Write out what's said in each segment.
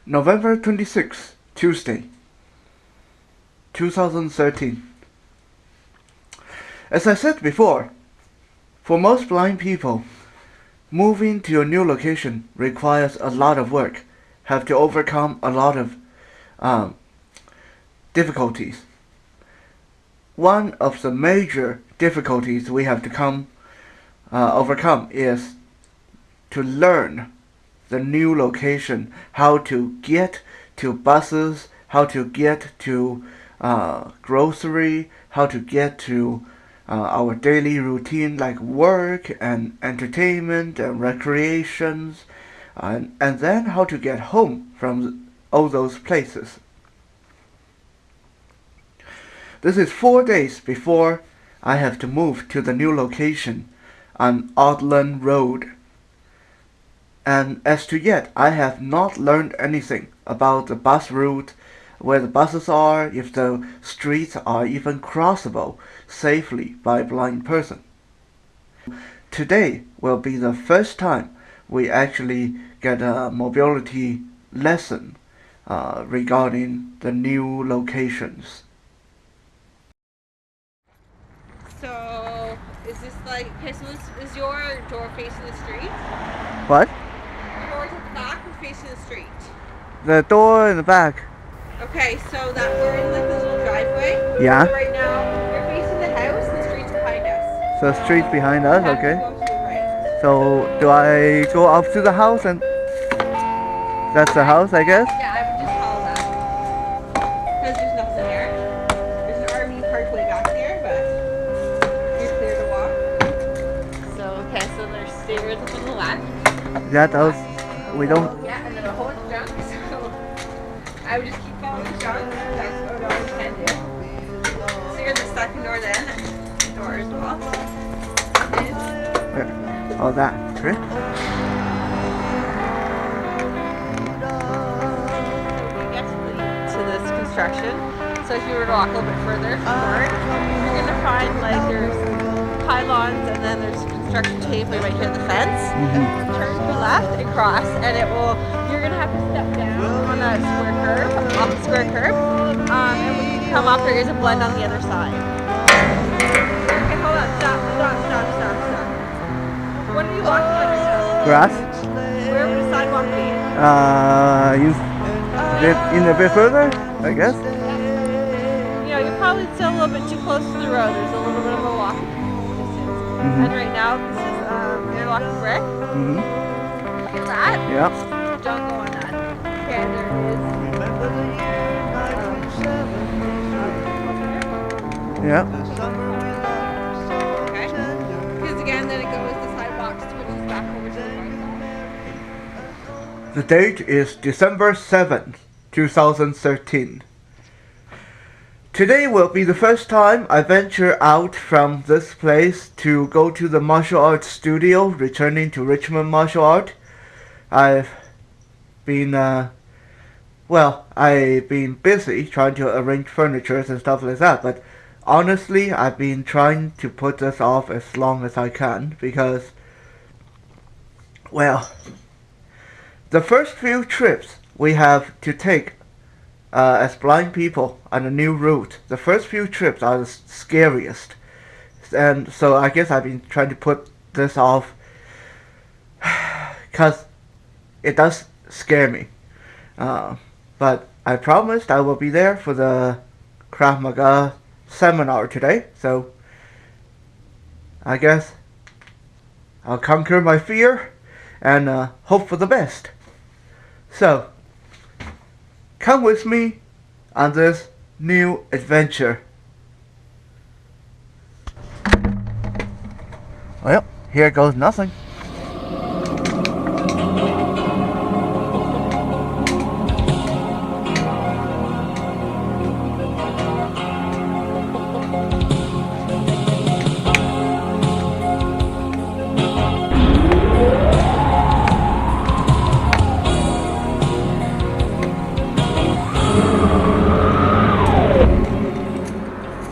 November 26th, Tuesday, 2013. As I said before, for most blind people, moving to a new location requires a lot of work, have to overcome a lot of difficulties. One of the major difficulties we have to overcome is to learn the new location, how to get to buses, how to get to grocery, how to get to our daily routine like work and entertainment and recreations, and then how to get home from all those places. This is 4 days before I have to move to the new location on Outland Road. And as to yet, I have not learned anything about the bus route, where the buses are, if the streets are even crossable safely by a blind person. Today will be the first time we actually get a mobility lesson regarding the new locations. So, is this like, okay, so this is your door facing the street? What? Your door's at the back or facing the street? The door in the back. Okay, so that we're in like this little driveway. Yeah. So right now, you're facing the house and the street's behind us. So the street's behind us, You have okay. to go to the right. So do I go up to the house and that's the house, I guess? Yeah, I would just follow that. Because there's nothing there. There's an RV parked way back there, but you're clear to walk. So, okay, so there's stairs up on the left. Yeah, those we don't. Yeah, and then a whole bunch of junk. So I would just keep following the junk. That's what I always can do. So you're the second door then. Door as well. Oh, that. Okay. To this construction. So if you were to walk a little bit further forward, you're gonna find like there's pylons and then there's construction tape where you might hit the fence. Turn to the left and cross, and it will. You're gonna have to step down on a square curb, off the square curb, and when you come up, there is a blend on the other side. Okay, hold on, stop. What are you walking on right now? Grass. Where would the sidewalk be? In a bit further, I guess. You know, you're probably still a little bit too close to the road. There's a little bit of a walk distance. And right now, this is interlocking brick. That? Yep. Don't go on that. Okay, there it is. Yep. Okay. Because again, then it goes, the sidewalk switches back over to the right side. The date is December 7th, 2013. Today will be the first time I venture out from this place to go to the martial arts studio, returning to Richmond Martial Art. I've been busy trying to arrange furniture and stuff like that, but honestly, I've been trying to put this off as long as I can because, well, the first few trips we have to take as blind people on a new route, the first few trips are the scariest. And so I guess I've been trying to put this off because it does scare me. But I promised I will be there for the Krav Maga seminar today, so I guess I'll conquer my fear and hope for the best. So, come with me on this new adventure. Well, here goes nothing.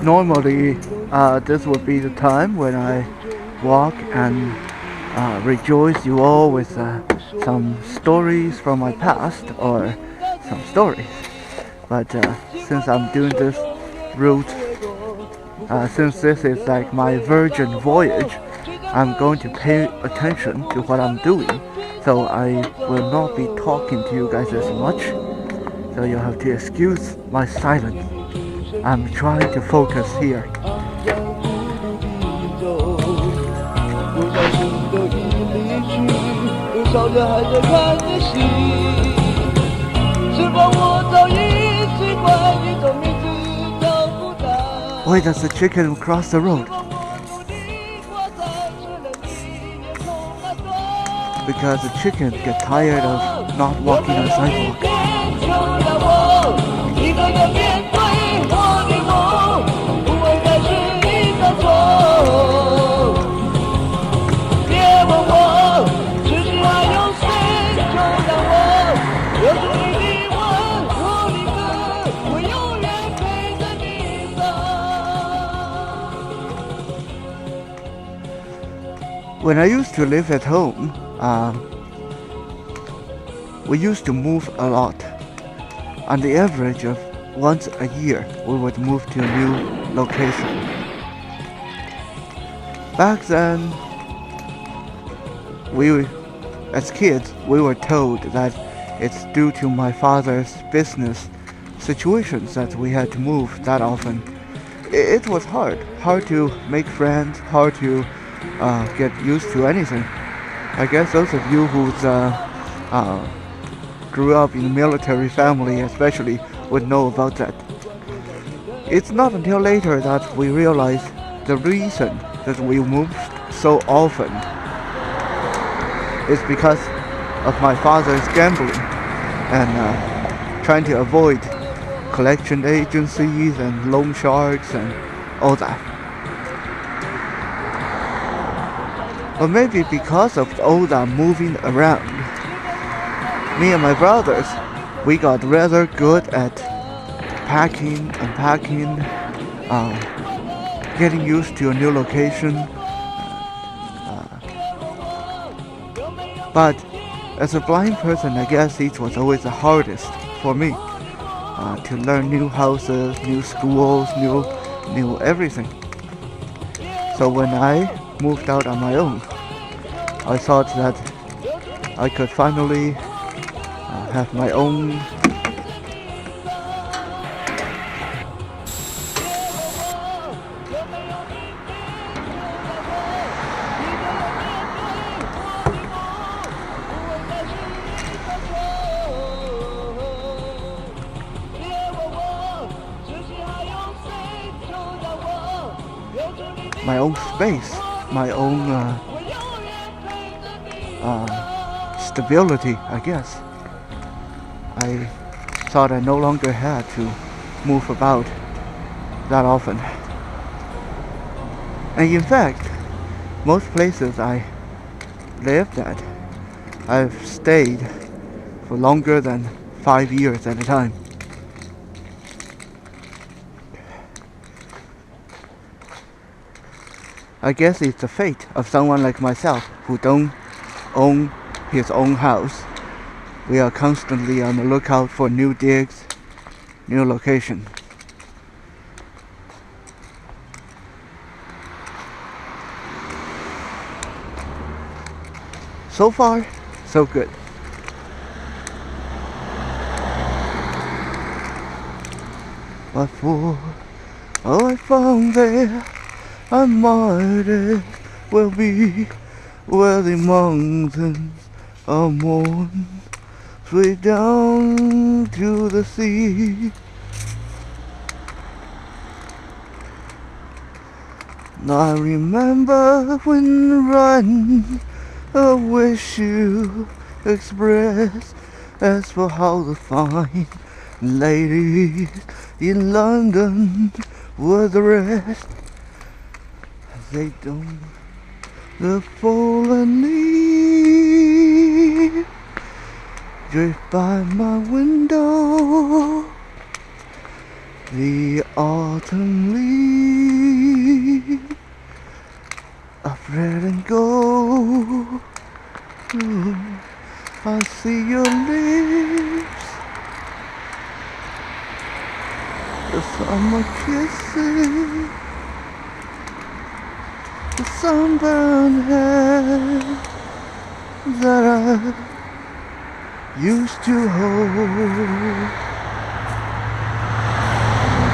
Normally, this would be the time when I walk and rejoice you all with some stories from my past or some stories. But since I'm doing this route, since this is like my virgin voyage, I'm going to pay attention to what I'm doing. So I will not be talking to you guys as much. So you'll have to excuse my silence. I'm trying to focus here. Why does the chicken cross the road? Because the chicken get tired of not walking on the sidewalk. When I used to live at home, we used to move a lot. On the average of once a year, we would move to a new location. Back then, as kids, we were told that it's due to my father's business situations that we had to move that often. It was hard to make friends, hard to get used to anything. I guess those of you who grew up in a military family especially would know about that. It's not until later that we realize the reason that we moved so often is because of my father's gambling and trying to avoid collection agencies and loan sharks and all that. But maybe because of all that moving around, me and my brothers, we got rather good at packing, unpacking, getting used to a new location. But as a blind person, I guess it was always the hardest for me to learn new houses, new schools, new everything. So when I moved out on my own, I thought that I could finally have my own space, my own stability, I guess. I thought I no longer had to move about that often. And in fact, most places I lived at, I've stayed for longer than 5 years at a time. I guess it's the fate of someone like myself who don't own his own house. We are constantly on the lookout for new digs, new location. So far, so good. But for all I found there, I might as well be where the mountains are mourn, straight down to the sea. I remember when riding, I wish you expressed as for how the fine ladies in London were dressed. They don't the fallen leaves drift by my window, the autumn leaves of red and gold. I see your lips Summer kisses, the sunburned hair that I used to hold.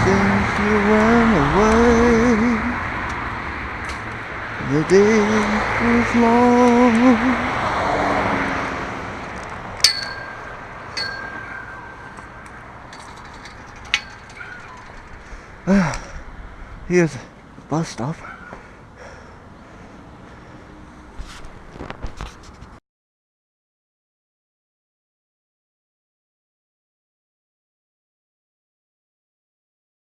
Since you went away, the day was long. Here's the bus stop.